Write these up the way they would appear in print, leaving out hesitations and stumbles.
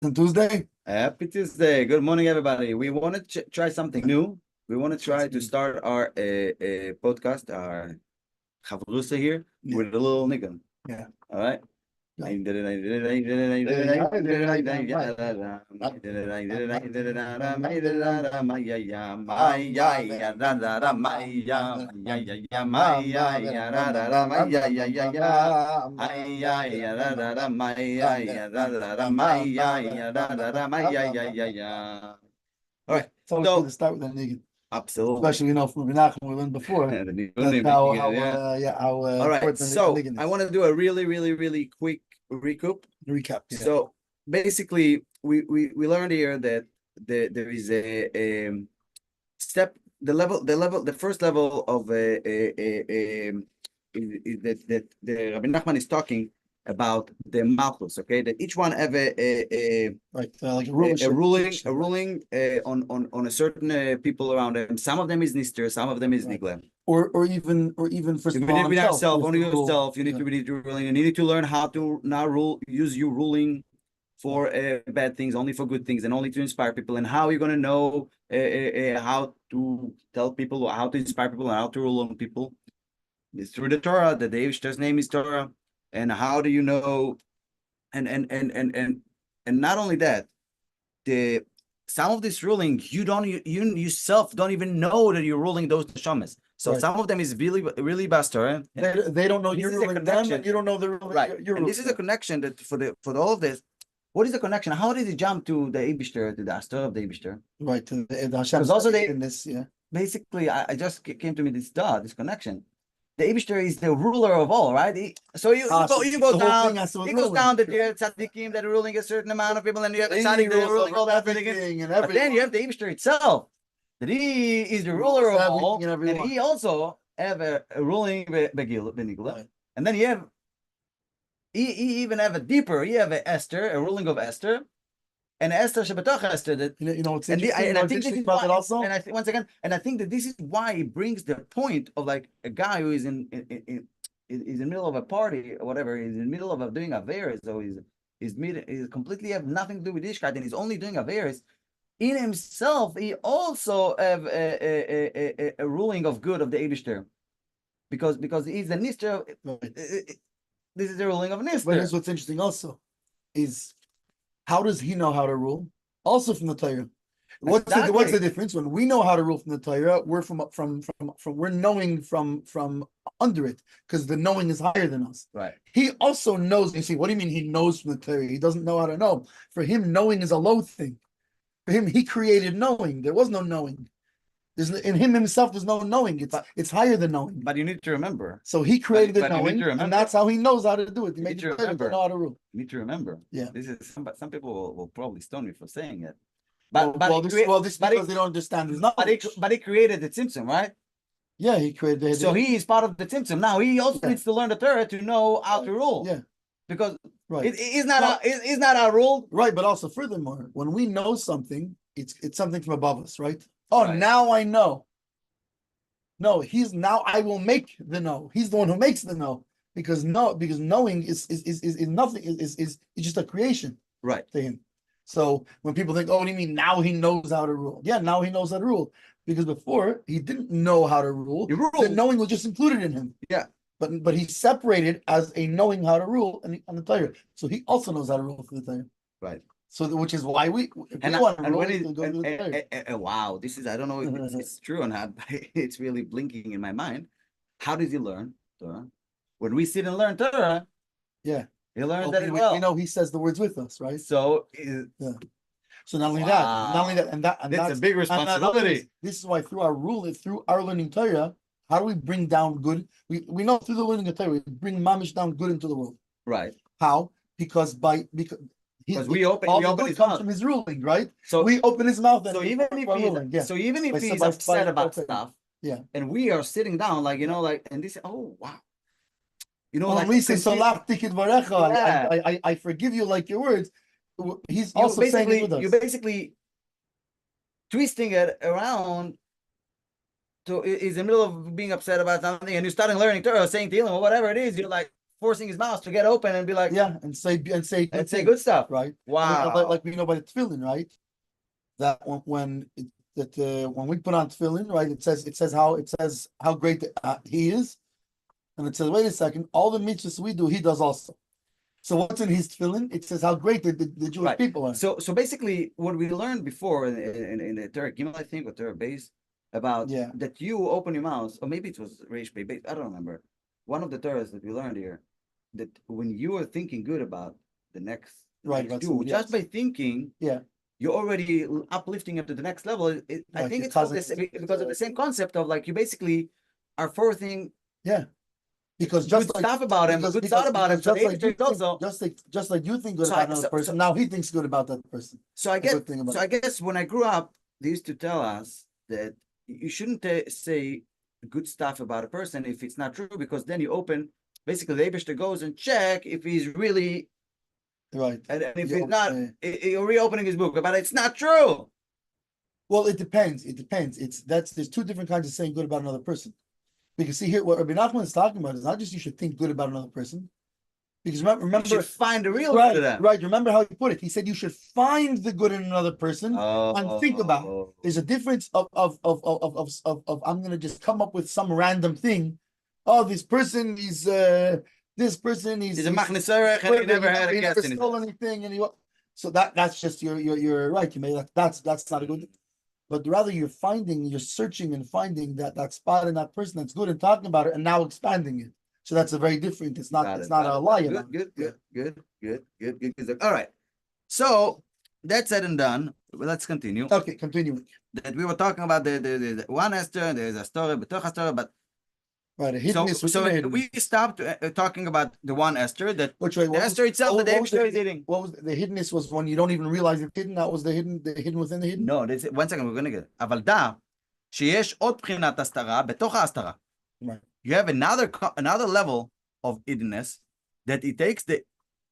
On Tuesday? Happy Tuesday. Good morning, everybody. We want to try something new. We want to try to start our podcast, our chavrusa here, with a little niggun. Yeah. All right? All right. It's always good to start with that nigga. Absolutely. Especially, from Menachem we learned before. That's how all right. So I want to do a really quick recap. Yeah. So basically, we learned here that there is a step. The first level of that the Rabbi Nachman is talking about the malchus. Okay, that each one have a like a ruling on a certain people around them. Some of them is nister, some of them is nigla. Or even for yourself, only yourself. You need to be ruling. You need to learn how to not use your ruling for bad things, only for good things, and only to inspire people. And how you're going to know how to tell people, how to inspire people, and how to rule on people? It's through the Torah. The Eivishter's name is Torah. And how do you know? And not only that, some of this ruling you yourself don't even know that you're ruling those neshamas. So some of them is really bastar. They don't know you're ruling them, and you don't know the ruling. Right. And this is a connection that for all of this. What is the connection? How did it jump to the Eibishter, to the Astor of the Eibishter? Right, to the Hashem. Because also in this, basically, I just came to me this connection. The Eibishter is the ruler of all, right? So you go down. He goes down that you have tzaddikim that are ruling a certain amount of people, and you have tzaddik that are ruling all that everything. But then you have the Eibishter itself, that he is the ruler of all, and he also have a ruling benigla. And then you have. He even have a deeper. He have a Esther, a ruling of Esther, and Esther Shabbatach Esther. That it's interesting. I think this is why, also. And I think once again, and I think that this is why it brings the point of like a guy who is in the middle of a party or whatever. He's in the middle of doing averis, so he's completely have nothing to do with Ishkat, and he's only doing averis. In himself, he also have a ruling of good of the Eibishter, because he's the Nister. This is the ruling of Nister. But here's what's interesting also, is how does he know how to rule? Also from the Torah. What's the difference? When we know how to rule from the Torah, we're we're knowing from under it, because the knowing is higher than us. Right. He also knows. You see, what do you mean he knows from the Torah? He doesn't know how to know. For him, knowing is a low thing. For him, he created knowing. There was no knowing. In him himself, there's no knowing. It's higher than knowing. But you need to remember. So he created the knowing, and that's how he knows how to do it. You need to remember. Know how to rule. You need to remember. Yeah. This is some people will probably stone me for saying it. This is because they don't understand his knowledge. But he created the Tzimtzum, right? Yeah, he created. So he is part of the Tzimtzum. Now he also needs to learn the Torah to know how to rule. Yeah. Because it's not our rule. Right, but also furthermore, when we know something, it's something from above us, right? Oh, right. Now I know. No, I will make the know. He's the one who makes the know, because knowing is nothing, is just a creation, right, to him. So when people think, oh, what do you mean now he knows how to rule? Yeah, now he knows how to rule, because before he didn't know how to rule. The knowing was just included in him. Yeah, but he separated as a knowing how to rule on the Torah. So he also knows how to rule for the Torah. Right. So which is why wow, this is, I don't know if it's true or not, but it's really blinking in my mind. How does he learn Torah? When we sit and learn Torah, he learns that well. We know he says the words with us, right? So So not only that, and that's a big responsibility. This is why through our learning Torah, how do we bring down good? We know through the learning of Torah, we bring mamish down good into the world. Right. How? Because we open his mouth from his ruling, right? So we open his mouth. So even if he's upset about stuff, and we are sitting down, and this, oh wow, when we say I forgive you like your words. He's also saying it with us. You're basically twisting it around. So he's in the middle of being upset about something, and you're starting learning Torah, saying to him or whatever it is. You're like, forcing his mouth to get open and be like, and say good stuff. Right. Wow. Like we know by the tefillin, right? That when we put on tefillin, right? It says how great he is, and it says, wait a second, all the mitzvahs we do, he does also. So what's in his tefillin? It says how great the Jewish people are. So basically, what we learned before in the Torah Gimel, I think, or Torah Beis, about that you open your mouth, or maybe it was Reish Beis, I don't remember. One of the Torahs that we learned here, that when you are thinking good about the next Jew, just by thinking, you're already uplifting up to the next level. I think it's called this because of the same concept of like you basically are forcing. Because just good stuff about him, good thought about him. Just like you think good about another person, now he thinks good about that person. So I guess when I grew up, they used to tell us that you shouldn't say good stuff about a person if it's not true, because then you open basically the Eibishter goes and check if he's really right, and if he's not, you're reopening his book, but it's not true. Well, it depends. There's two different kinds of saying good about another person. Because see here, what Rabbi Nachman is talking about is not just you should think good about another person. Because remember, you should find the real good of them. Right. Remember how he put it. He said you should find the good in another person and think about it. There's a difference of I'm gonna just come up with some random thing. Oh, this person is he's a machniserech and he never had a guest in stole anything, and so that's just you're right. You may that's not a good thing. But rather you're searching and finding that spot in that person that's good and talking about it and now expanding it. So that's a very different. It's not a lie. Good. All right. So that's said and done. Let's continue. Okay, continuing. That we were talking about the one Esther, there's a story, but right, so we stopped talking about the one Esther, that the Esther itself, the Eibishter is hidden. What was the hiddenness? Was when you don't even realize it's hidden. That was the hidden within the hidden. No, one second, we're gonna get it. אבל דע שיש עוד בחינת הסתרה בתוך ההסתרה. You have another level of hiddenness that it takes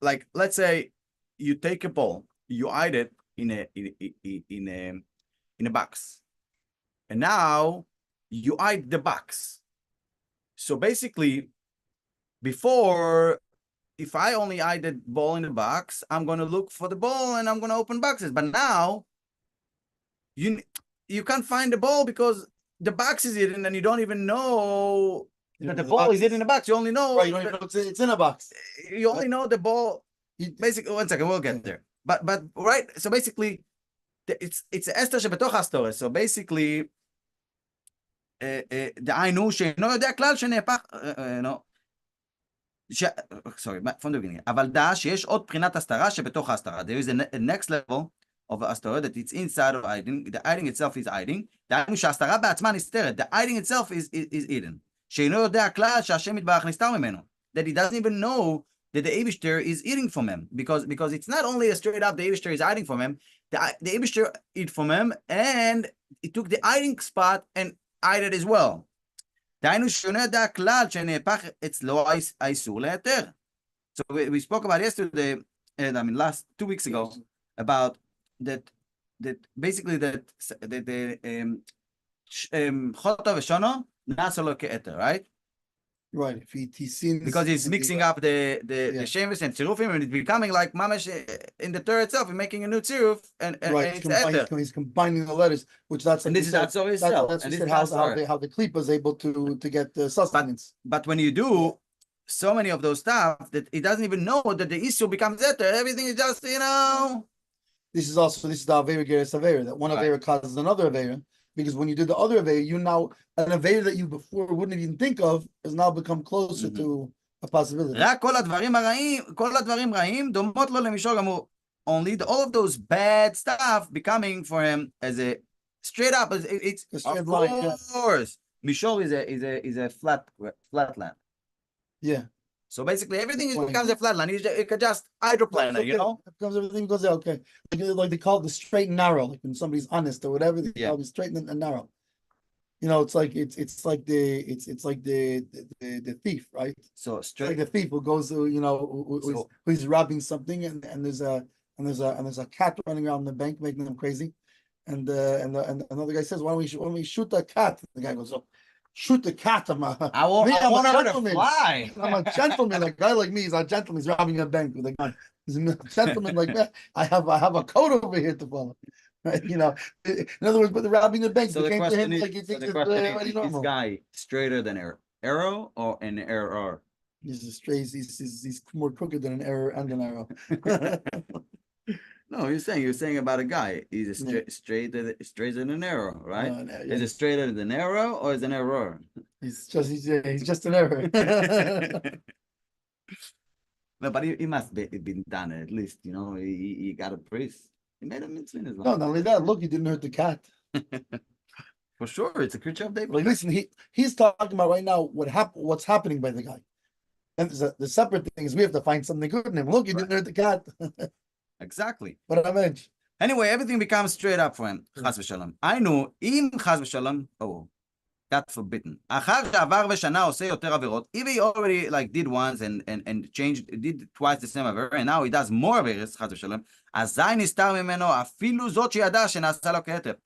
like let's say you take a ball, you hide it in a box, and now you hide the box. So basically, before, if I only hide the ball in the box, I'm going to look for the ball and I'm going to open boxes. But now, you can't find the ball because the box is hidden and you don't even know that the ball is hidden in the box. You only know, right, you don't even know it's in a box. You only know the ball. Basically, one second, we'll get there. But right, so basically, it's Esther שבתוך ההסתרה. So basically, דהיינו שאינו יודע כלל שנהפך, sorry, from the beginning, אבל דע שיש עוד בחינת הסתרה שבתוך ההסתרה. There is a next level of ההסתרה that it's inside of hiding. The hiding itself is hiding. דהיינו שההסתרה בעצמה נסתרת. The hiding itself is hidden. שאינו יודע כלל שהשם יתברך נסתר ממנו. That he doesn't even know that the Eibishter is eating from him, because it's not only a straight up the Eibishter is hiding from him. The Eibishter eat from him, and it took the hiding spot and hide it as well. דהיינו שונה יודע הכלל שנהפך אצלו האיסור להיתר. So we spoke about yesterday, and I mean 2 weeks ago, about that basically that חוטו ושונו נעשה לו כהיתר, right? Right, if he's seen, because he's mixing up the shemus and tzirufim, and it's becoming like mamash in the Torah itself, and making a new tziruf, and he's combining the letters, which that's like, and this is that's always how the klipa is able to get the sustenance. But when you do so many of those stuff that he doesn't even know that the issue becomes eter, everything is just This is the avera geras avera, that one avera causes another avera. Because when you did the other Aveira, you now, an Aveira that you before wouldn't even think of has now become closer to a possibility. Only all of those bad stuff becoming for him as a straight up, it's a straight line. Of course. Mishor is a flat land. Yeah. So basically everything becomes a flat line. It could just hydroplaner, you know? Everything goes out, okay. Like they call it the straight and narrow, like when somebody's honest or whatever, they call it straight and narrow. You know, it's like the thief, right? So straight, like the thief who goes who's robbing something, and there's a cat running around the bank making them crazy, and another guy says, why don't we shoot that cat? The guy goes, oh, shoot the cat. I want her to fly. I'm a gentleman. Like a guy like me is a gentleman. He's robbing a bank with a gun. He's a gentleman like that. I have a code over here to follow. Right? You know, in other words, but the robbing the bank. So the question is, this guy straighter than arrow or an error? He's straight. He's more crooked than an error and an arrow. No, you're saying about a guy. He's straighter than an arrow, right? Is it straighter than an arrow or is it an error? He's just an error. No, but he must be been done at least. You know, he got a priest. He made a mitzvah as well. No, not only that. Look, he didn't hurt the cat. For sure, it's a creature of David. Like, listen, he's talking about right now what's happening by the guy. And the separate thing is we have to find something good in him. Look, he didn't hurt the cat. Exactly. But I mean, anyway, everything becomes straight up for him. Chas v'shalom. I know, im chas v'shalom, God forbidden. If he already like did once and did twice the same aver, and now he does more averes, chas v'shalom, azai nistar mimeno afilu zot sheyada shenasa lo keheter.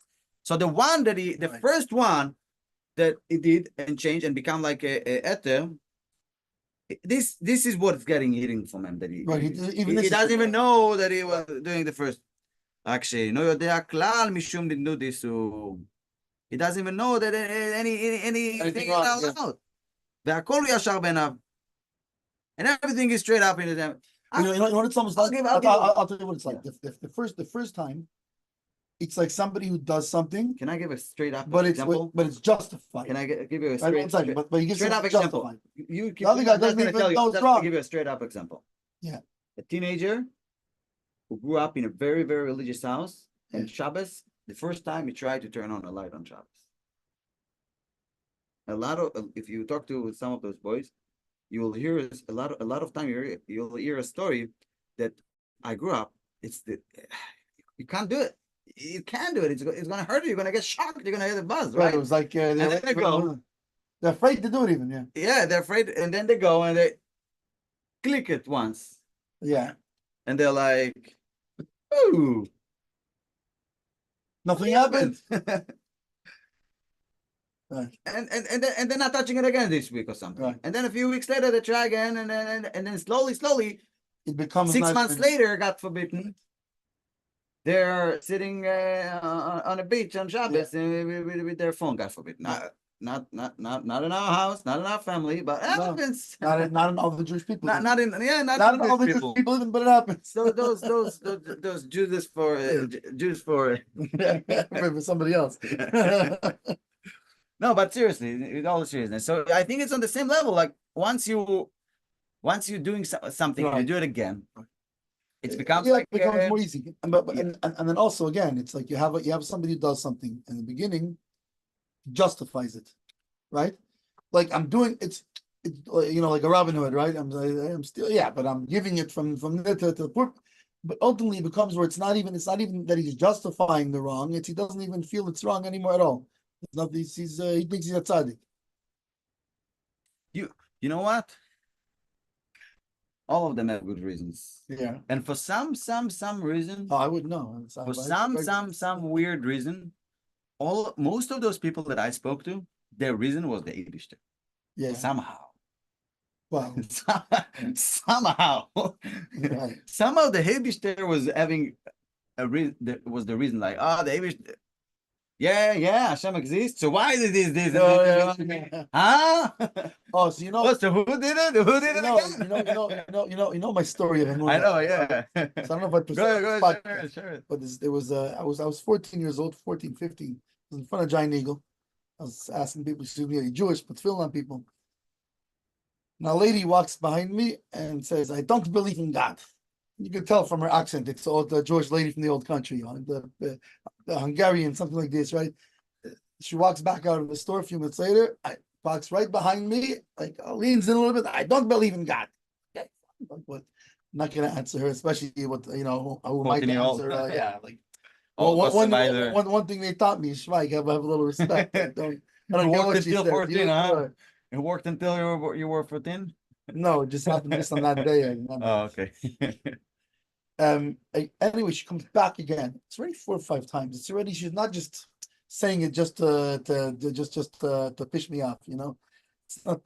So the one that the first one that he did and changed and become like a eter, this is what's getting hidden from him. That he doesn't even know that he was doing the first. Actually, no יודע כלל משום דינדודי, so he doesn't even know that anything is allowed. והכל ישר בעיניו. And everything is straight up in them. You know what it's almost like? I'll tell you what it's like. The first time, it's like somebody who does something. Can I give a straight up example? But it's justified. Can I give you a straight up example? The other guy doesn't even know it's wrong. I'll give you a straight up example. Yeah. A teenager who grew up in a very, very religious house, and Shabbos, the first time he tried to turn on a light on Shabbos. If you talk to some of those boys, you will hear a lot of time you'll hear a story that I grew up. You can't do it. You can't do it. It's going to hurt you. You're going to get shocked. You're going to hear the buzz, right? It was like they're afraid to do it even. Yeah. Yeah, they're afraid, and then they go and they click it once. Yeah. And they're like, "Ooh, nothing happened." Right. And they're not touching it again this week or something. Right. And then a few weeks later they try again, and then slowly it becomes 6 months later, God forbid, they're sitting on a beach on Shabbos with their phone. God forbid, not in our house, not in our family, but it happens. Not in all the Jewish people. Not in all the Jewish people even, but it happens. So those Jews for for somebody else. No, but seriously, with all the seriousness. So I think it's on the same level. Like once you're doing something, right, you do it again, it becomes more easy. And then also again, it's like you have somebody who does something in the beginning, justifies it, right? Like I'm doing it's like a Robin Hood, right? I'm still but I'm giving it from there to the poor. But ultimately, it becomes where it's not even that he's justifying the wrong. He doesn't even feel it's wrong anymore at all. He thinks he's a tzaddik. You know what? All of them have good reasons. Yeah. And for some reason, I wouldn't know. For some weird reason, most of those people that I spoke to, their reason was the Eibishter. Yeah. Somehow. Wow. Somehow. Right. Somehow the Eibishter was having a reason. Was the reason like, the Eibishter. Yeah, Hashem exists. So why did this? Huh? Oh, so you know. So who did it? Who did it again? You know my story. I know, yeah. So I don't know if I present share it. But I was 14 years old, 14, 15. I was in front of Giant Eagle. I was asking people, excuse me, are you Jewish? But filling on people. Now a lady walks behind me and says, I don't believe in God. You can tell from her accent, it's the Jewish lady from the old country, the Hungarian, something like this, right? She walks back out of the store a few minutes later, walks right behind me, leans in a little bit. I don't believe in God. Okay. But I'm not going to answer her, especially with, who might answer. One thing they taught me, Shvaik, have a little respect. I don't get what she said. 14, huh? It worked until you were 14? No, it just happened just on that day. Okay. Anyway, she comes back again. It's already 4 or 5 times. She's not just saying it just to piss me off. It's not.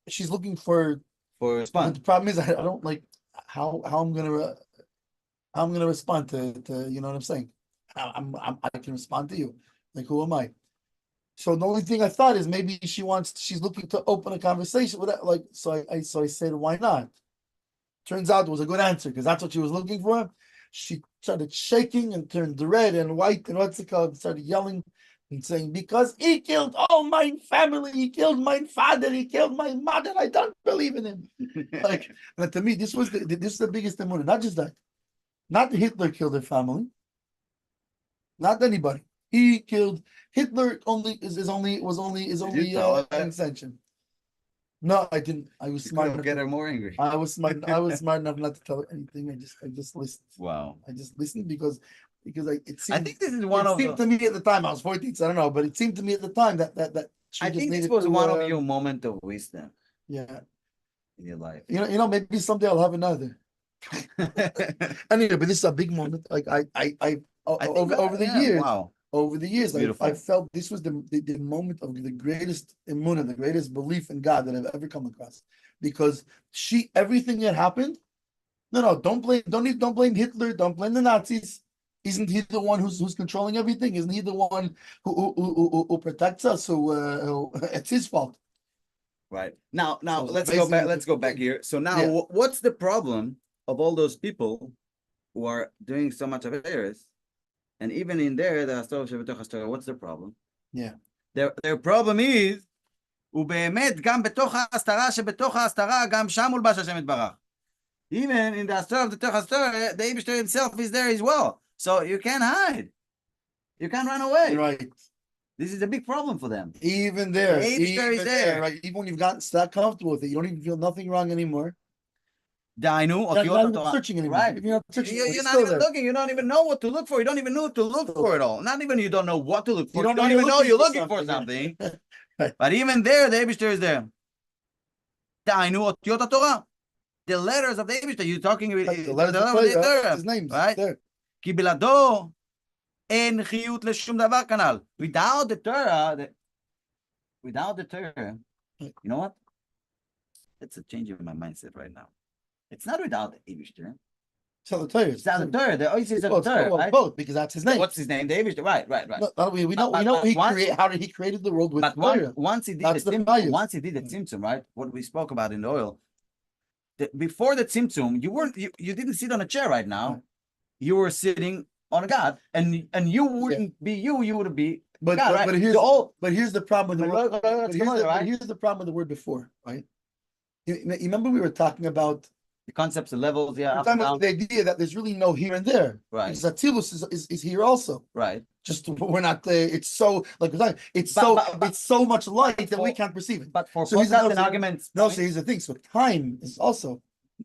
She's looking for For But response. the problem is I don't like how I'm gonna respond to you know what I'm saying. I can respond to you. Like, who am I? So the only thing I thought is maybe she's looking to open a conversation with that. Like, so I said, why not? Turns out it was a good answer because that's what she was looking for. She started shaking and turned red and white and what's it called? Started yelling and saying, because he killed all my family, he killed my father, he killed my mother. I don't believe in him. Like, and to me, this is the biggest emunah. Not just that. Not Hitler killed their family. Not anybody. He killed Hitler. Is only an extension. No, I didn't. I was smart enough. Get her more angry. I was smart enough not to tell her anything. I just listened. Wow. I just listened because it seemed. I think this is one it of seemed to me at the time. I was 14, so I don't know, but it seemed to me at the time that she I just think this needed was to, one of your moment of wisdom yeah. in your life. Maybe someday I'll have another. Anyway, but this is a big moment. Like over the years. Wow. Over the years, Beautiful. I felt this was the moment of the greatest emunah, the greatest belief in God that I've ever come across. Because everything that happened, no, don't blame Hitler, don't blame the Nazis. Isn't he the one who's controlling everything? Isn't he the one who protects us? It's his fault. Right. Now So let's go back. Let's go back here. So now, Yeah. what's the problem of all those people who are doing so much of errors? And even in there, what's the problem? Yeah. Their problem is, ובאמת, גם בתוך ההסתרה שבתוך ההסתרה, גם שם מולבש השם יתברך. Even in the astra of the Torah, the Eibishter himself is there as well. So you can't hide. You can't run away. Right. This is a big problem for them. Even there. The Eibishter is there. Right. Even when you've gotten that comfortable with it, you don't even feel nothing wrong anymore. דהיינו, You're not even searching anymore. Right. You're not searching. You're not even looking. You don't even know what to look for. You don't even know to look for it all. Not even you don't know what to look for. You don't even know you're looking for something. Right. But even there, the Eibishter is there. דהיינו, אותיות התורה. The letters of the Eibishter. You're talking with the letters of the Torah. His name's right? There. כי בלעדו אין חיות לשום דבר כנ"ל. Without the Torah, you know what? It's a change in my mindset right now. It's not without the Eibishter. So the Torah. It's not the Torah. The Oasis of the Torah, right? Both, because that's his name. What's his name? The Eibishter. Right. No, we know how did he created the world with but Torah. once he did once he did the Tzimtzum, right? What we spoke about in the oil. Before the Tzimtzum, you didn't sit on a chair right now. Right. You were sitting on a God, and you wouldn't be you would be but God, right? But here's the problem with the word. Here's the problem with the word before, right? You remember we were talking about the concepts, the levels, we're talking about the idea that there's really no here and there, right? Because Atzilus is here also, right? Just we're not it's so like it's so much light that we can't perceive it. But for podcast and arguments, no. So here's the thing. So time is also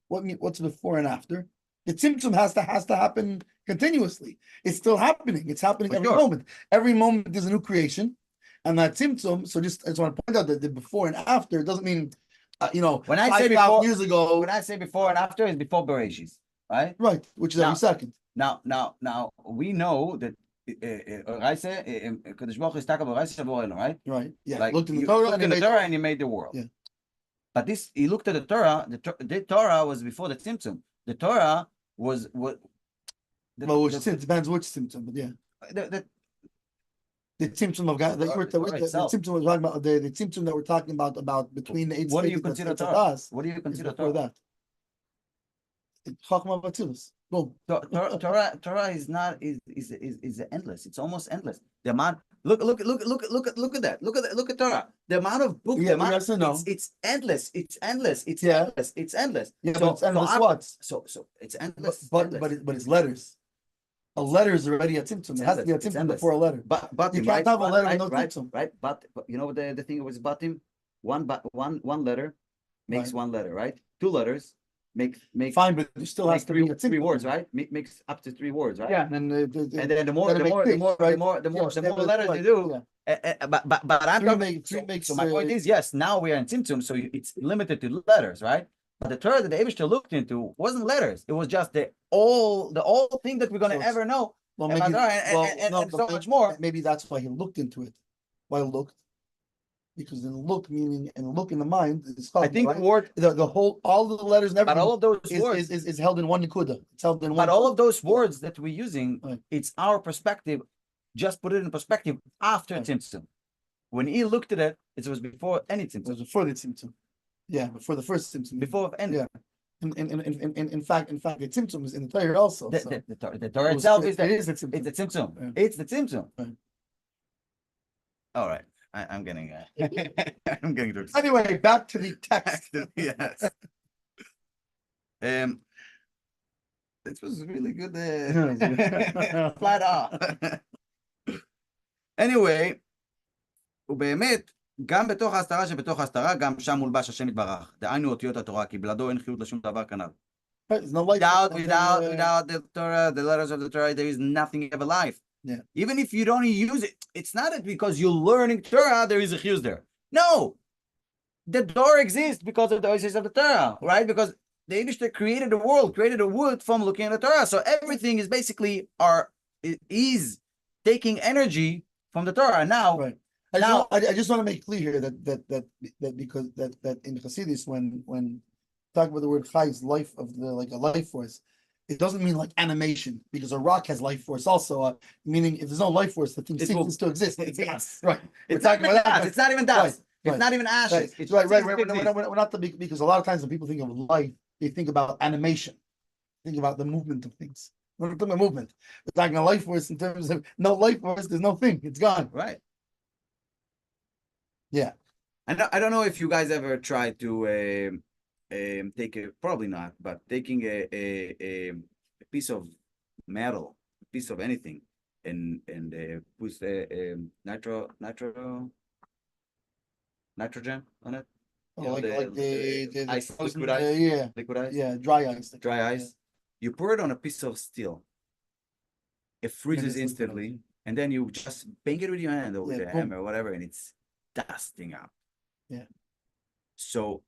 what's before and after. The Tzimtzum has to happen continuously. It's still happening. It's happening every moment. Every moment there's a new creation, and that Tzimtzum. So I just want to point out that the before and after doesn't mean. When I say before years ago, when I say before and after, is before Bereshis, right? Right, which is every second. Now, we know that right? Right. Yeah. Like looked in the Torah and he made the world. Yeah. But he looked at the Torah. The Torah was before the Tzimtzum. The Torah was what. Depends which Tzimtzum, but yeah. The Tzimtzum of God, the Tzimtzum we're talking about, the Tzimtzum that we're talking about between the eight. What do you consider Torah? What do you consider Torah? That? Chachma Batzilus. Boom. Torah is not is endless. It's almost endless. The amount. Look at that. Look at Torah. The amount of books. Yeah, it's endless. It's endless. It's endless. It's endless. Yeah, so it's endless. What? So it's endless. But it's letters. A letter is already a Tzimtzum. It has to be a Tzimtzum before a letter. But you can't have a letter with no Tzimtzum. Right. But you know what the thing was batim? One letter makes one letter, right? Two letters make fine, but you still has to be three words, right? Makes up to 3 words, right? Yeah, and then the more letters you do. But I'm talking. So my point is, yes, now we are in Tzimtzum, so it's limited to letters, right? But the Torah that the Eibishter looked into wasn't letters. It was just the all thing that we're going to ever know Well, about maybe, Torah and so much more. Maybe that's why he looked into it. Why looked? Because in look meaning and look in the mind is I think right? word the whole all the letters and everything but all of those words is held in one nikuda. It's held in one. But all of those words that we're using, right. It's our perspective. Just put it in perspective after Tzimtzum. When he looked at it, it was before any Tzimtzum. It was before the Tzimtzum. Yeah, before the first Tzimtzum. Before any. Yeah. In fact, the Tzimtzum is in the Torah also. The Torah itself is that it is the Tzimtzum. It's the Tzimtzum. Yeah. It's the Tzimtzum. Right. All right. I'm getting I'm getting to anyway, back to the text. Yes. This was really good. Flat off. Anyway, ובאמת, גם בתוך ההסתרה שבתוך ההסתרה, גם שם מולבש השם יתברך. דהיינו אותיות התורה, כי בלעדו אין חיות לשום דבר כנ"ל. Without the Torah, the letters of the Torah, there is nothing of a life. Yeah. Even if you don't use it, it's not that because you're learning Torah, there is a chiyus there. No! The Torah exists because of the oasis of the Torah, right? Because the Eibushter created the world, created a wood from looking at the Torah. So everything is basically is taking energy from the Torah. Now, right. I just want to make clear here that because that in Hasidus when talk about the word chai is life of the like a life force, it doesn't mean like animation because a rock has life force also. Meaning if there's no life force, the thing ceases to exist. It's gas, right? It's not even dust. It's not even dust. Right. It's not even ashes. Right. It's right. We're not the big because a lot of times when people think of life, they think about animation, think about the movement of things. We're not talking about movement. We're talking about life force in terms of no life force. There's no thing. It's gone. Right. Yeah. I don't know if you guys ever tried to take probably not, but taking a piece of metal, a piece of anything, and put nitrogen on it. Like the ice, frozen, liquid ice, liquid ice, dry ice. Dry ice. You pour it on a piece of steel. It freezes instantly, and then you just bang it with your hand or with a hammer or whatever, and it's dusting up. Yeah. So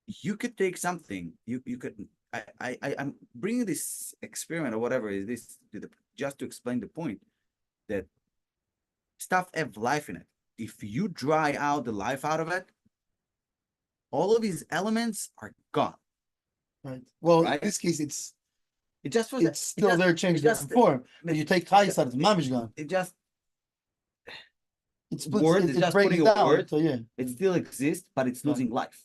you could take something. You could. I'm bringing this experiment or whatever is this just to explain the point that stuff have life in it. If you dry out the life out of it, all of these elements are gone. Right. Well, in this case, it's still there, changed different form. But you take chai out, it's mamish gone. It just it's just putting a word. So yeah, it still exists, but it's losing life.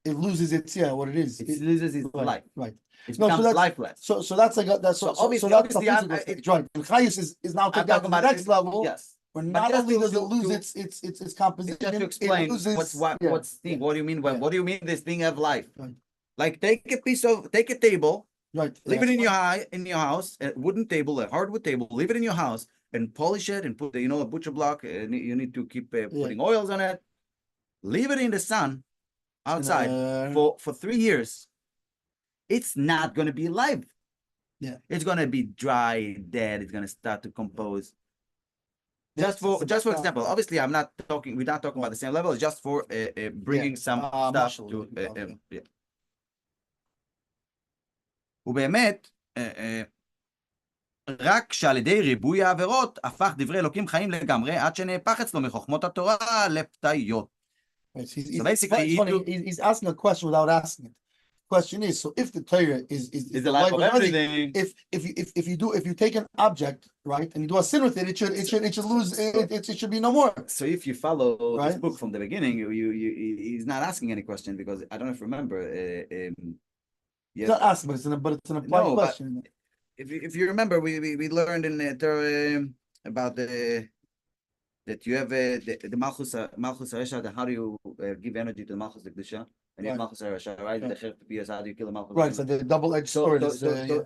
It loses its what it is. It loses its life. Right. It becomes lifeless. So that's like that's so obviously that's right. And chayis is now taken to the next level. Yes. When not only does it lose its composition, just to explain what's thing. What do you mean? What do you mean this thing have life? Right. Like take a table, right? Leave it in your house, a wooden table, a hardwood table. Leave it in your house and polish it and put a butcher block. You need to keep putting oils on it. Leave it in the sun outside for 3 years. It's not going to be alive. Yeah, it's going to be dry, dead. It's going to start to compose. Just for example, obviously we're not talking about the same level. It's just for bringing some stuff to ובאמת, רק שעל ידי ריבוי העבירות הפך דברי אלוקים חיים לגמרי עד שנהפך אצלו מחוכמות התורה לפתאיות. So basically, he's asking a question without asking it. The question is, so if the Torah is the life of everything, if you take an object, right, and you do a sin with it, it should lose it should be no more. So if you follow this book from the beginning, he's not asking any question because I don't know if you remember. It's not asking, but it's an applied question. If you remember, we learned in Torah about that you have the Malchus Haresha. How do you give energy to the Malchus Kedusha? And you have Malchus Haresha, right? How do you kill the Malchus? Right. So the double-edged sword.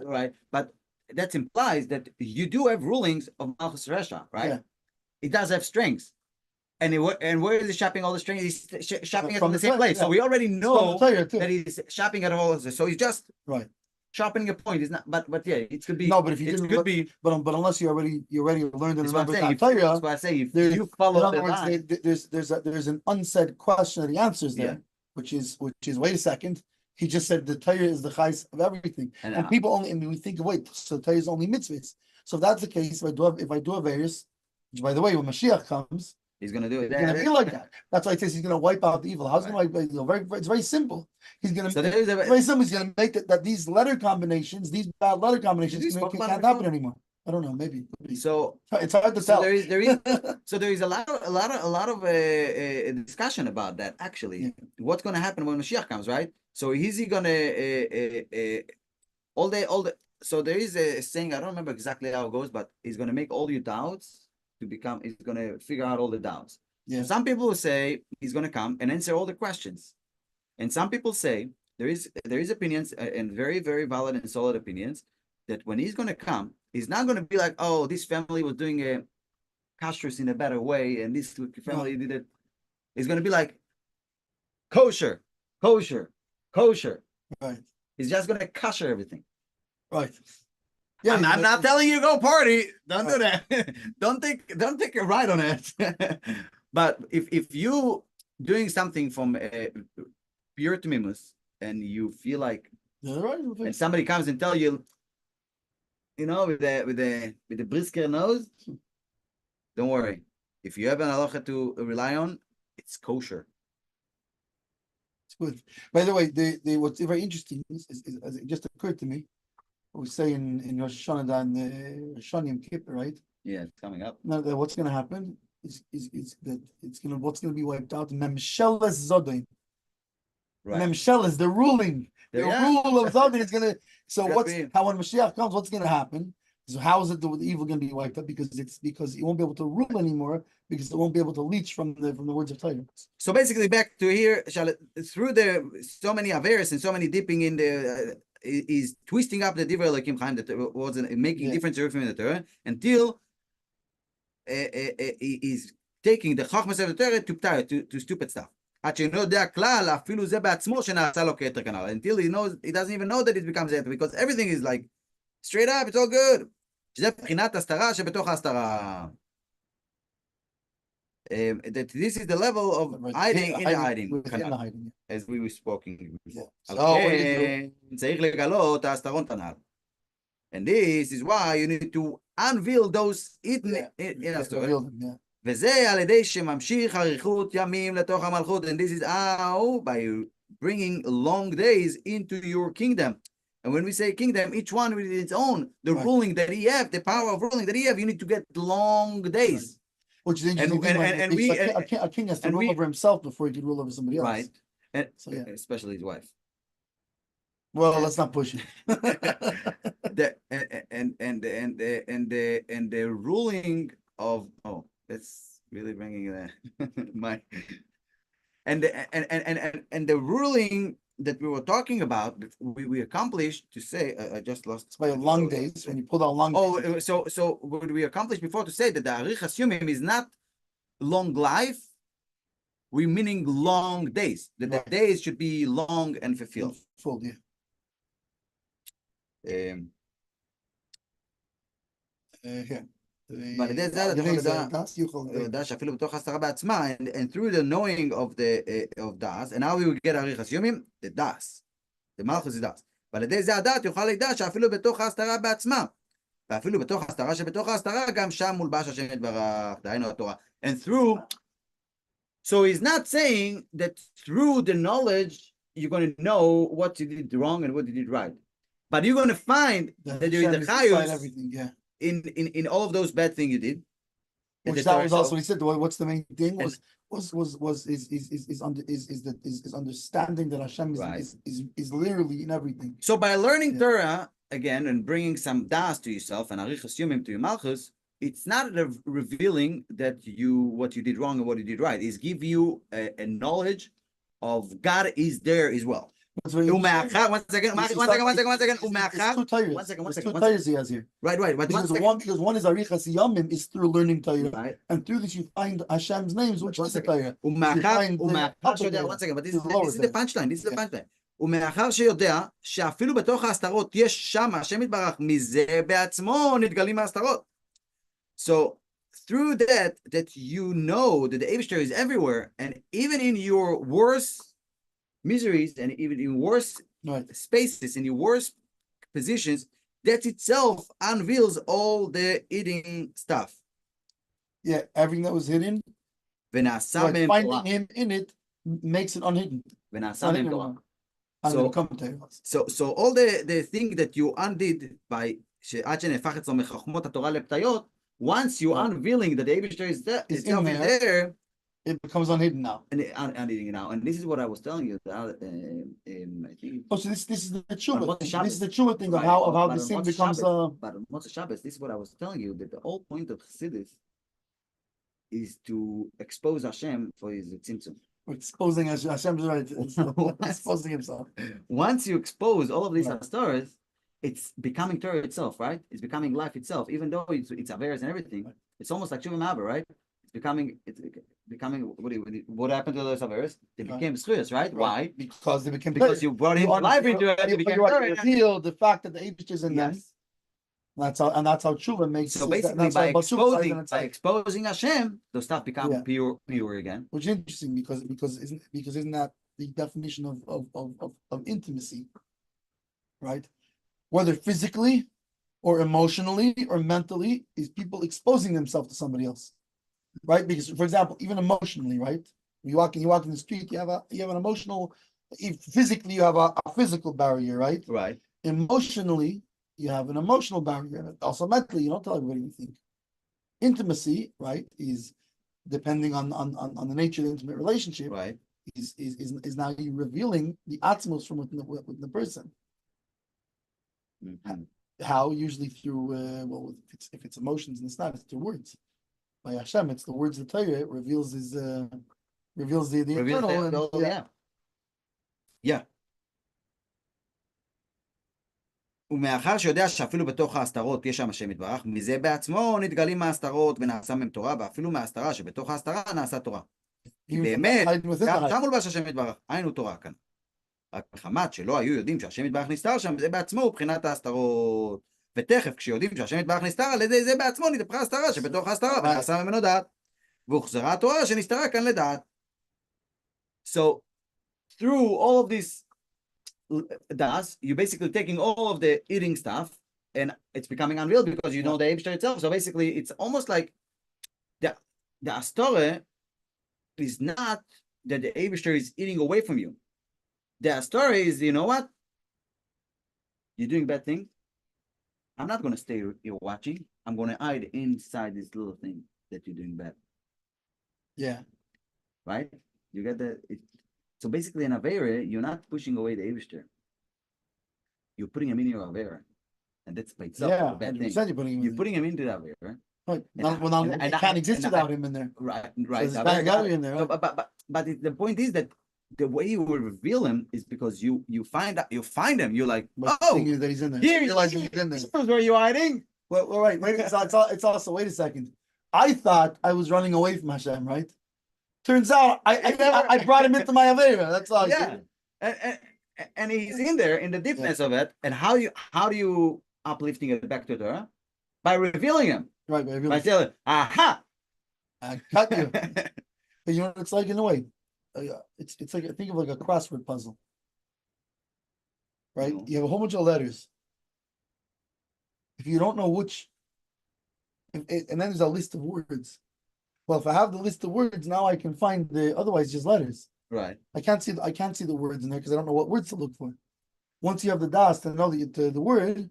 Right, but that implies that you do have rulings of Malchus Haresha, right? Yeah. It does have strengths. And where is he shopping all the strength? He's shopping it from the same place. Yeah. So we already know that he's shopping at all of this. So he's just sharpening a point. It's not, but yeah, it could be. No, but if you didn't, but unless you already learned and remember that Torah. That's why I say if you follow the line. There's an unsaid question that he answers there, which is wait a second. He just said the Torah is the chais of everything, and people only. And we think, wait, so Torah is only mitzvahs. So if that's the case, if I do a virus, which by the way, when Mashiach comes, he's going to do it. It's going to be like that. That's why it says he's going to wipe out the evil. How's he going to wipe out the evil? It's very simple. He's going to very simple. He's going to make that these letter combinations, these bad letter combinations, can't happen anymore. I don't know. Maybe. So it's hard to tell. There is a lot of discussion about that. Actually, what's going to happen when Mashiach comes, right? So is he going to all the? So there is a saying. I don't remember exactly how it goes, but he's going to make all your doubts to become. He's going to figure out all the doubts. Yeah. So some people will say he's going to come and answer all the questions, and some people say there is opinions and very, very valid and solid opinions that when he's going to come, he's not going to be like, oh, this family was doing a kashrus in a better way, and this family did it. He's going to be like kosher, kosher, kosher. Right. He's just going to kosher everything. Right. Yeah, I'm not telling you to go party. Don't do that. don't take a ride on it. But if you doing something from pure tmimus and you feel like, and somebody comes and tell you, with the brisker nose, don't worry. If you have an halacha to rely on, it's kosher. It's good. By the way, what's very interesting is it just occurred to me. We say in Rosh Hashanah and Rosh Hashanah Yom Kippur, right? Yeah, it's coming up. Now, what's going to happen is that what's going to be wiped out. Memsheles Zodin. Right. Memsheles, the ruling, rule of Zodin is going to. So how when Mashiach comes, what's going to happen? So how is it the evil going to be wiped out? Because it won't be able to rule anymore, because it won't be able to leech from the words of Torah. So basically, back to here, through so many averes and so many dipping in the. Is twisting up the Divrei Elokim Chaim that was making different from the Torah until he's taking the Chachmas of the Torah to stupid stuff. Until he doesn't even know that it becomes that, because everything is like straight up, it's all good. That this is the level of hiding in the hiding, as we were speaking before. And this is why you need to unveil those hidden in us. And this is how, by bringing long days into your kingdom. And when we say kingdom, each one with its own, the ruling that he have, the power of ruling that he have, you need to get long days. Which is interesting. A king has to rule over himself before he can rule over somebody else. Right. And especially his wife. Well, let's not push it. And the ruling of that's really bringing my and the ruling that we were talking about, we accomplished to say, I just lost. It's by long days, when you pull out long days. So what we accomplished before to say that the Arichas Yomim is not long life, we meaning long days. That the days should be long and fulfilled. Full, yeah. But and through the knowing of Das, and how we will get Arichas Yomim, the Das, the Malchus is Das. אבל על ידי זה הדעת יוכל לדעת שאפילו בתוך ההסתרה בעצמה, ואפילו בתוך ההסתרה שבתוך ההסתרה, גם שם מולבש השם יתברך, דהיינו התורה. And through, so he's not saying that through the knowledge, you're going to know what you did wrong and what you did right. But you're going to find that there is a chayus in all of those bad things you did. Which that was also what he said. What's the main thing was understanding that Hashem is literally in everything. So by learning Torah again and bringing some das to yourself and arichas yomim to your malchus, it's not revealing that what you did wrong and what you did right. It's give you a knowledge of God is there as well. One second. There's two tires he has here. Right. Because one is Arichas Yomim is through learning Torah, and through this you find Hashem's names, which is the Torah. One second, but this is the punchline. This is the punchline. ומאחר שיודע שאפילו בתוך ההסתרות יש שם השם יתברך מזה בעצמו נתגלים ההסתרות. So through that you know that the Eibishter is everywhere, and even in your worst miseries and even in worse spaces, in your worst positions, that itself unveils all the hidden stuff. Yeah, everything that was hidden, finding him in it makes it unhidden. So all the thing that you undid by once you unveiling that the Eibishter is there, it becomes unhidden now. And this is what I was telling you. I think. So this is the tshuva. This is the tshuva thing of how the sin becomes. But on Motzei Shabbos, this is what I was telling you, that the whole point of Chassidus is to expose Hashem for his tzimtzum. Exposing Hashem's right. Exposing himself. Once you expose all of these Hastoras, it's becoming Torah itself, right? It's becoming life itself, even though it's Averes and everything. It's almost like Shuvah Ma'aber, right? It's becoming what happened to those Averes? They became Schuyas, right? Why? Because they became you brought in life into it. They became Torah. Reveal the fact that the Eibush is in them. That's how Tshuva makes. So basically, by exposing Hashem, those stuff become pure again. Which is interesting because isn't that the definition of intimacy, right? Whether physically or emotionally or mentally, is people exposing themselves to somebody else, right? Because, for example, even emotionally, right? You walk in the street, you have an emotional. Physically, you have a physical barrier, right? Right. Emotionally, you have an emotional barrier. Also mentally, you don't tell everybody anything. Intimacy, right, is depending on the nature of the intimate relationship, right, is now you revealing the atmos from within the person. Mm-hmm. How? Usually through if it's emotions and it's not, it's through words. By Hashem, it's the words of the Torah. It reveals the eternal. Yeah. ומאחר שיודע שאפילו בתוך ההסתרות יש שם השם יתברך, מזה בעצמו נתגלים מההסתרות ונעשה מהם תורה, ואפילו מההסתרה שבתוך ההסתרה נעשה תורה. כי באמת, שם מולבש השם יתברך, היינו תורה כאן. רק מחמת שלא היו יודעים שהשם יתברך נסתר שם, זה בעצמו הוא בחינת ההסתרות. ותכף כשיודעים שהשם יתברך נסתר, על ידי זה בעצמו נתהפכה ההסתרה שבתוך ההסתרה, ונעשה ממנו דעת. והוחזרה התורה שנסתרה כאן לדעת. So, through all of this you're basically taking all of the eating stuff and it's becoming unreal because you know the Eibishter itself. So basically it's almost like the Astore is not that the Eibishter is eating away from you. The Astore is, you know what? You're doing bad things. I'm not going to stay here watching. I'm going to hide inside this little thing that you're doing bad. Yeah. Right? You get the... So basically, in Avera, you're not pushing away the Eibishter. You're putting him in your Avera. And that's by itself a bad thing. You're putting him into the Avera. Right. It can't exist without him in there. Right. So got in there. Right? But the point is that the way you will reveal him is because you find him. You're like, that he's in there. Here, he's in there. This is where you're hiding. Well, right. It's also, wait a second. I thought I was running away from Hashem, right? Turns out I brought him into my Avera. That's all. Yeah, and he's in there in the deepness of it. And how do you uplifting it back to Torah? By revealing him. Right. By telling, aha, I cut you. You know what it's like in a way. It's like, think of like a crossword puzzle. Right. You have a whole bunch of letters. If you don't know which, and then there's a list of words. Well, if I have the list of words, now I can find otherwise just letters. Right. I can't see the words in there because I don't know what words to look for. Once you have the das to know the word,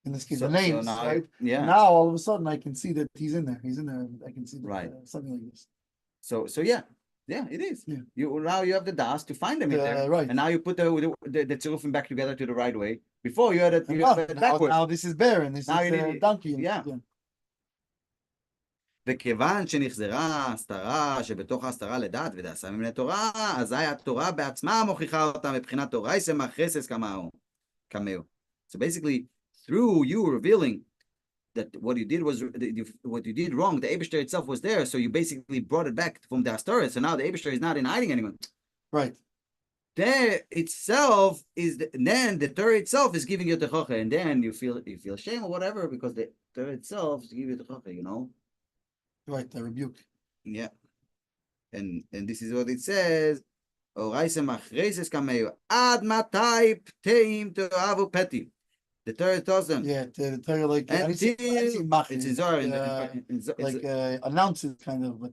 in this case the names, right? Yeah. Now all of a sudden I can see that he's in there. He's in there. I can see something like this. So yeah, it is. Yeah. Now you have the das to find them in there, right? And now you put the tzirufim back together to the right way. Before you had it backwards. Now this is bear and this is donkey. Yeah. וכיוון שנחזרה ההסתרה שבתוך ההסתרה לדעת ודעשה ממנה תורה, אזי התורה בעצמה מוכיחה אותה מבחינת תורה ישמח חסס כמהו. So basically, through you revealing that what you did wrong, the Eibishter itself was there, so you basically brought it back from the Astorah, so now the Eibishter is not in hiding anymore. Right. There itself is, then the Torah itself is giving you the choche, and then you feel shame or whatever, because the Torah itself is giving you the choche, you know? Right, the rebuke. Yeah. And this is what it says. Oraisa machreses kameo. Ad matai pteim te'avu peti. The Torah tells them. Yeah, the Torah like Until it's in Zohar, announces kind of, but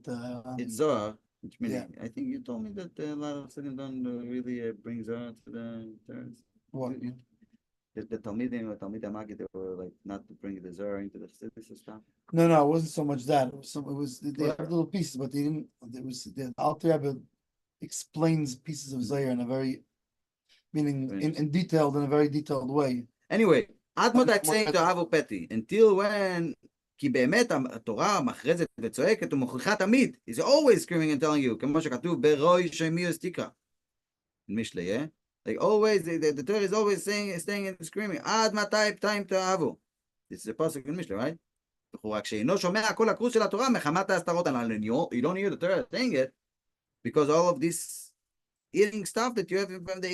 it's Zohar, which means yeah. I think you told me that a lot of Chassidim don't really bring Zohar to the Torah. What? The Talmidim or Talmid Amagid, they were like not to bring the Zohar into the Chassidus stuff. No, it wasn't so much that. They have little pieces, but they didn't. The Alter Rebbe explains pieces of Zohar in a very, meaning in detailed, in a very detailed way. Anyway, עד מתי פסעים תאהבו פתי, until when, כי באמת התורה מכרזת וצועקת ומוכיחה תמיד, is always screaming and telling you, כמו שכתוב ברוי שמיוס תקרא. משלי, like always, the Torah is always staying and screaming, עד מתי פתאים תאהבו. This is a pasuk in Mishle, right? רק שאינו שומע כל הקרוס של התורה מחמת ההסתרות הנ"ל. You don't hear the Torah saying it, because all of this eating stuff that you have from the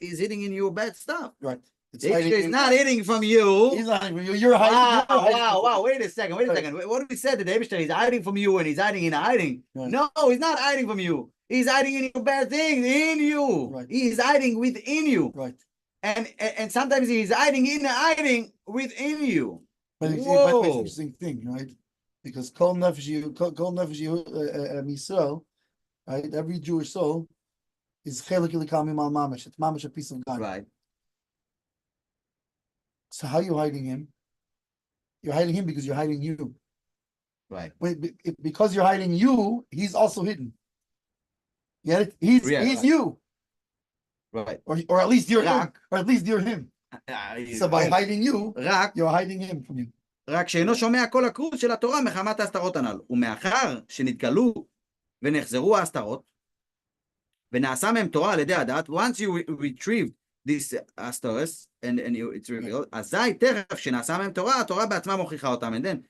is hitting in your bad stuff. Right. It's not eating from you. He's not hiding from you. You're hiding. Wow. Wait a second. What did we say? The David he's hiding from you and he's hiding in hiding. Right. No, he's not hiding from you. He's hiding in your bad things in you. Right. He's hiding within you. Right. And sometimes he's hiding within you. But it's an interesting thing, right? Because kol nefesh Yisrael, right? Every Jewish soul is chelik ilikam al mamash. It's mamash, a piece of God. Right. So how are you hiding him? You're hiding him because you're hiding you. Right. Because you're hiding you, he's also hidden. Yeah, he's you. Right. Or at least you're him. Or at least you're him. So by hiding you, you're hiding him from you. רק שאינו שומע כל הקרוס של התורה מחמת ההסתרות הנ"ל. ומאחר שנתגלו ונחזרו ההסתרות, ונעשה מהם תורה על ידי הדת, once you retrieve this asterisk, and it's revealed, אזי תכף שנעשה מהם תורה, התורה בעצמה מוכיחה אותם, and then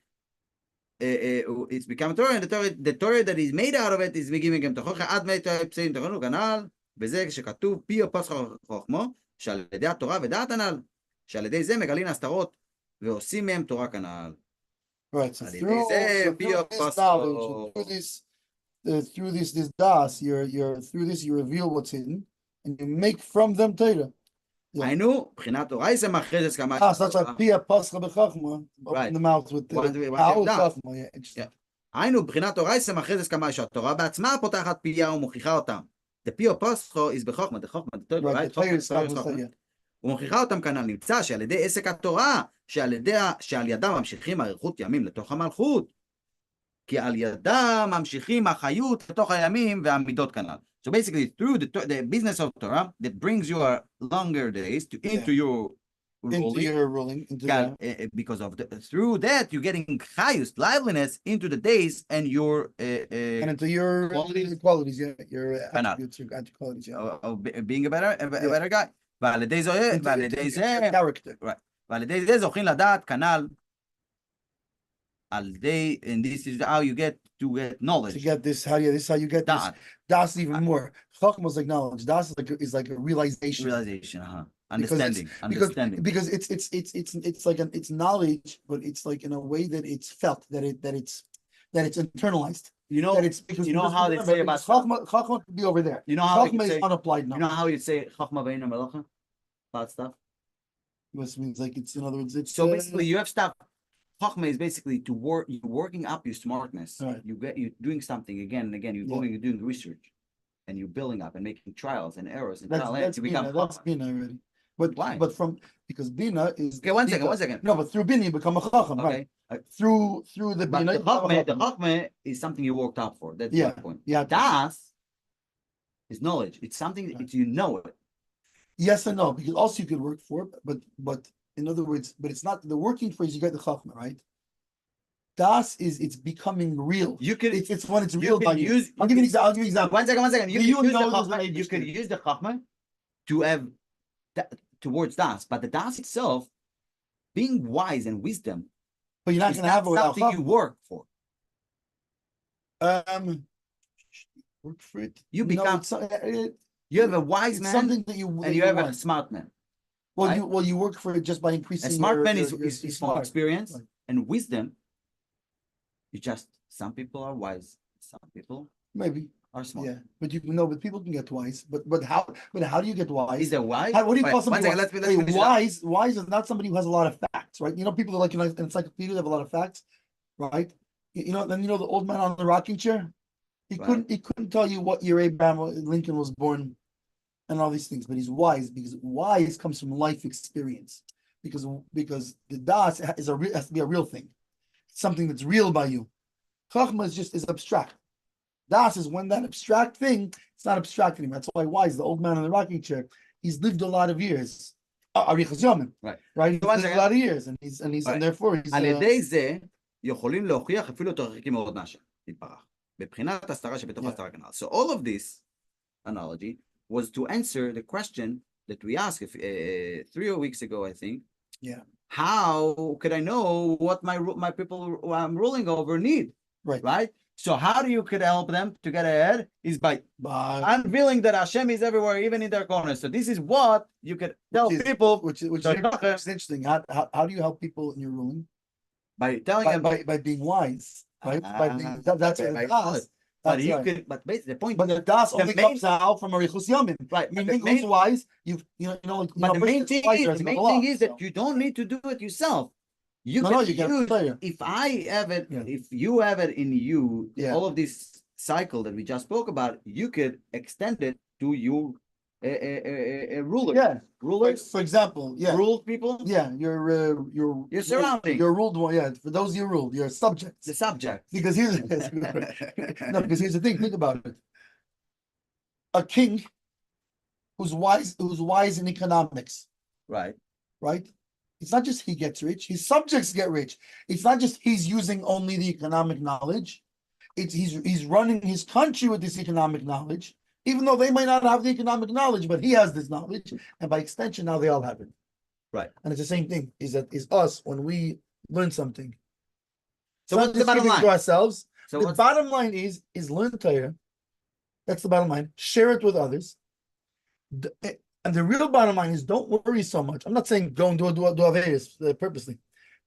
it's become Torah, and the Torah that is made out of it is giving them תוכחה עד מי פסעים תוכנו כנ"ל, וזה שכתוב פי פוסח חוכמו, שעל ידי התורה ודעת הנ"ל, שעל ידי זה מגלים הסתרות, ועושים מהם תורה כנ"ל. Right, so through this knowledge, through this das, through this you reveal what's hidden, and you make from them Torah. היינו, בחינת תורה זה מחרזת כמה... such like pia pascha b'chachma, open the mouth with the chachma. Yeah. היינו, בחינת תורה זה מחרזת כמה שהתורה בעצמה פותחת פיה ומוכיחה אותם. The pia pascha is בחוכמה, the חוכמה, the Torah, right? ומוכיחה אותם כנ"ל, נמצא שעל ידי עסק התורה, שעל ידם ממשיכים אריכות ימים לתוך המלכות, כי על ידם ממשיכים החיות לתוך הימים והמידות כנ"ל. So basically, through the business of Torah, that brings your longer days into your ruling, because of through that you're getting chayus, liveliness into the days and your and into your qualities, your attributes, your qualities, of being a better guy. ועל ידי זה, character. Right. ועל ידי זה זוכים לדעת כנ"ל, and this is how you get to get knowledge. To get this, this is how you get this. Das even more. Chachma is like knowledge. Das is like a realization. Understanding. Because it's like it's knowledge, but it's like in a way that it's felt, that it's internalized. You know, that it's because you know how they say about Chachma could be over there. You know how Chachma is unapplied now. You know how you say Chachma b'eina melacha about stuff. This means like it's, in other words, it's so basically you have stuff. Chachma is basically you're working up your smartness. Right. You're doing something again and again. You're doing research, and you're building up and making trials and errors and that's Bina. That's Bina already. But why? But because Bina is okay. One second. No, but through Bina you become a Chacham, okay. Right? Through the Bina. The Chachma is something you worked up for. That's the point. Yeah. Das is knowledge. It's something that you know it. Yes and no, because also you could work for it, but in other words, but it's not the working phrase. You get the chachma, right? Das it's becoming real. You could it's when it's real. I'll give you an example. One second. You could use the chachma to have towards das, but the das itself, being wise and wisdom, but you're not going to have it without something you work for. Work for it. You become. You have a wise man, something that and you have a smart man. Well, right? you work for it just by increasing. A smart man is from experience and wisdom. You just some people are wise, some people maybe are smart. Yeah, but but people can get wise. But how do you get wise? Is there wise? What do you call somebody wise? Let's finish wise? Wise is not somebody who has a lot of facts, right? People are like in encyclopedia, they have a lot of facts, right? Then the old man on the rocking chair. He couldn't tell you what year Abraham Lincoln was born, and all these things. But he's wise because wise comes from life experience. Because the das has to be a real thing, something that's real by you. Chachma is abstract. Das is when that abstract thing, it's not abstract anymore. That's why wise, the old man in the rocking chair, he's lived a lot of years. Arichas Yomim, right? He's lived a lot of years, and therefore he's. על ידי זה יכולים להוכיח אפילו יותר רחוקים מאוד מהשם, יתברך. בבחינת הסתרה שבתוך הסתרה כנ"ל. So all of this analogy was to answer the question that we asked 3 weeks ago, I think. Yeah. How could I know what my people who I'm ruling over need? Right. So how do you could help them to get ahead is by unveiling that Hashem is everywhere, even in their corners. So this is what you could tell people. Which is interesting. How do you help people in your ruling? By telling them by being wise, right? That's what it does. But basically the point. But the das only comes out from Arichus Yomim. Right. Who's wise? But the main thing is that you don't need to do it yourself. You can use, if I have it, if you have it in you, all of this cycle that we just spoke about, you could extend it to your ruler. Yeah, rulers. For example, ruled people. Yeah, your surrounding. Your ruled one. Yeah, for those you ruled, your subjects. The subjects. Because here's the thing. Think about it. A king who's wise in economics. Right. It's not just he gets rich, his subjects get rich. It's not just he's using only the economic knowledge. He's running his country with this economic knowledge, even though they might not have the economic knowledge, but he has this knowledge, and by extension, now they all have it. Right. And it's the same thing, is us when we learn something. So what's the bottom line? To ourselves. So the bottom line is learn Torah. That's the bottom line. Share it with others. And the real bottom line is don't worry so much. I'm not saying go and do Averis purposely,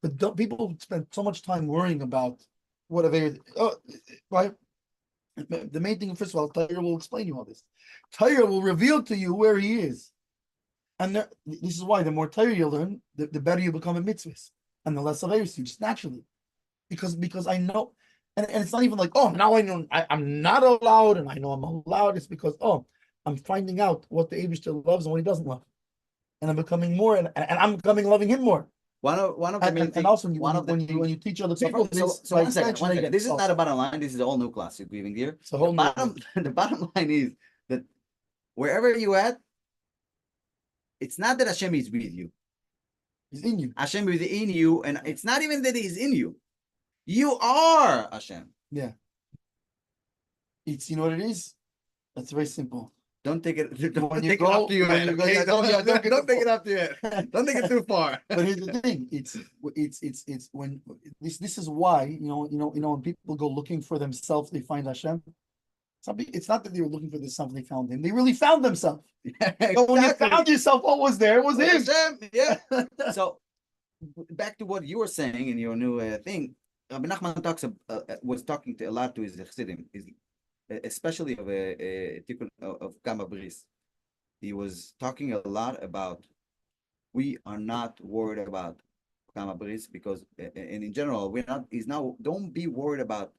but people spend so much time worrying about what Averis. Right? The main thing, first of all, Torah will explain you all this. Torah will reveal to you where he is. And this is why the more Torah you learn, the better you become a mitzvahs. And the less Averis you, just naturally. Because I know, and it's not even like, now I know I'm not allowed, and I know I'm allowed. It's because, I'm finding out what the Eibishter loves and what he doesn't love, and I'm becoming more, and I'm becoming loving him more. One of the main things, and also when you teach other people, so one second. This is not a bottom line. This is a whole new class you're giving here. The bottom line is that wherever you at, it's not that Hashem is with you. He's in you. Hashem is in you, and it's not even that he's in you. You are Hashem. Yeah. You know what it is? That's very simple. Don't take it. Don't take it up to your head. Don't take it up to your head. Don't take it too far. But here's the thing: it's when this is why when people go looking for themselves, they find Hashem. It's not that they were looking for themselves; they found Him. They really found themselves. Exactly. But when you found yourself, what was there? It was Him. Yeah. So back to what you were saying in your new thing. Rabbi Nachman was talking a lot to his Chassidim, especially of tikkun of Kama Bris. He was talking a lot about we are not worried about Kama Bris because, and in general, don't be worried about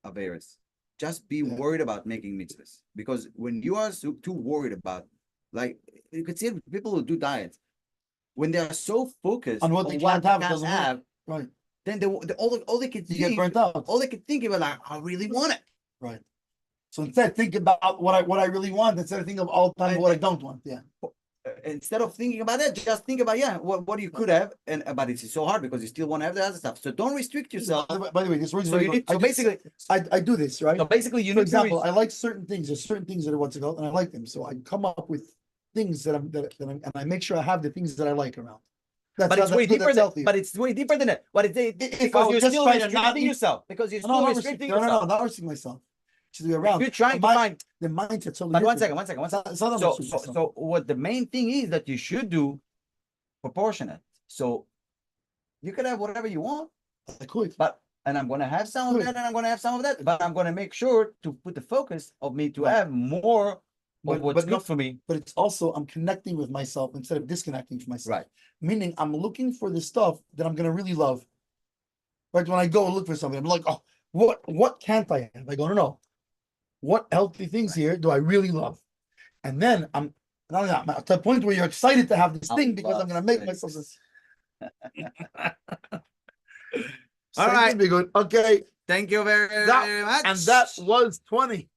Averis. Just be worried about making mitzvahs. Because when you are too worried about, like, you could see it with people who do diets, when they are so focused on what they can't have, right? Then all they can think, burnt out. All they can think about, like, I really want it. Right. So instead, think about what I really want instead of thinking of all the time what I don't want. Yeah. Instead of thinking about that, just think about what you could have, but it's so hard because you still want to have the other stuff. So don't restrict yourself. By the way, this works. Basically, I do this right. So basically, for example, I like certain things. There's certain things that are what's it called, and I like them. So I come up with things and I make sure I have the things that I like around. But it's way deeper than that. But because you're still restricting yourself. Because you're still restricting yourself. No, not restricting myself. Around. You're trying to find the mindset. So one second. So what the main thing is that you should do proportionate. So you could have whatever you want. I could. But and I'm going to have some of that, and I'm going to have some of that, but I'm going to make sure to put the focus of me to have more of what's good for me. But it's also, I'm connecting with myself instead of disconnecting from myself. Right. Meaning I'm looking for the stuff that I'm going to really love. Right. When I go and look for something, I'm like, oh, what can't I have? I go, no. What healthy things here do I really love? And then I'm to the point where you're excited to have this thing because I'm going to make myself this. All right. Be good. Okay. Thank you very much. And that was 20.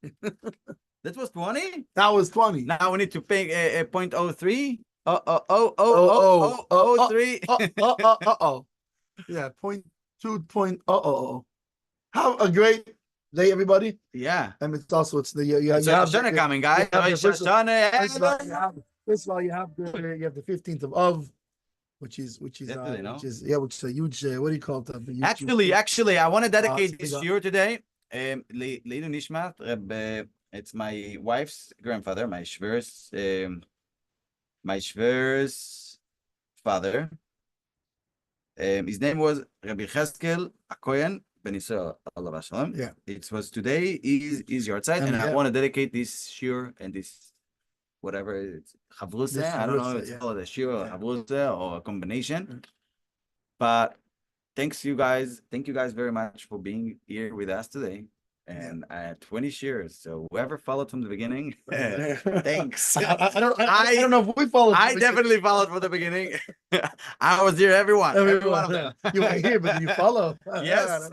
That was 20? That was 20. Now we need to pay a 0.03. 03. Yeah, 0.2. Have a great day, everybody. Yeah. And it's also, it's the you have Shoshana coming, guys. First of all, you have the 15th of which is a huge what do you call it? Actually, I want to dedicate this year today. Leilu Nishmat, it's my wife's grandfather, my shver's father. His name was Rabbi Cheskel Akoyen Ben Yisrael Allah Shalom. Yeah. It was today is your side, and I want to dedicate this shir and this whatever it's Chavrusa. I don't know if it's called a shir or Chavrusa or a combination. But thank you guys very much for being here with us today. And 20 shares. So whoever followed from the beginning, thanks. I don't know if we followed. I definitely followed from the beginning. I was here, everyone. You were here, but did you follow? Yes.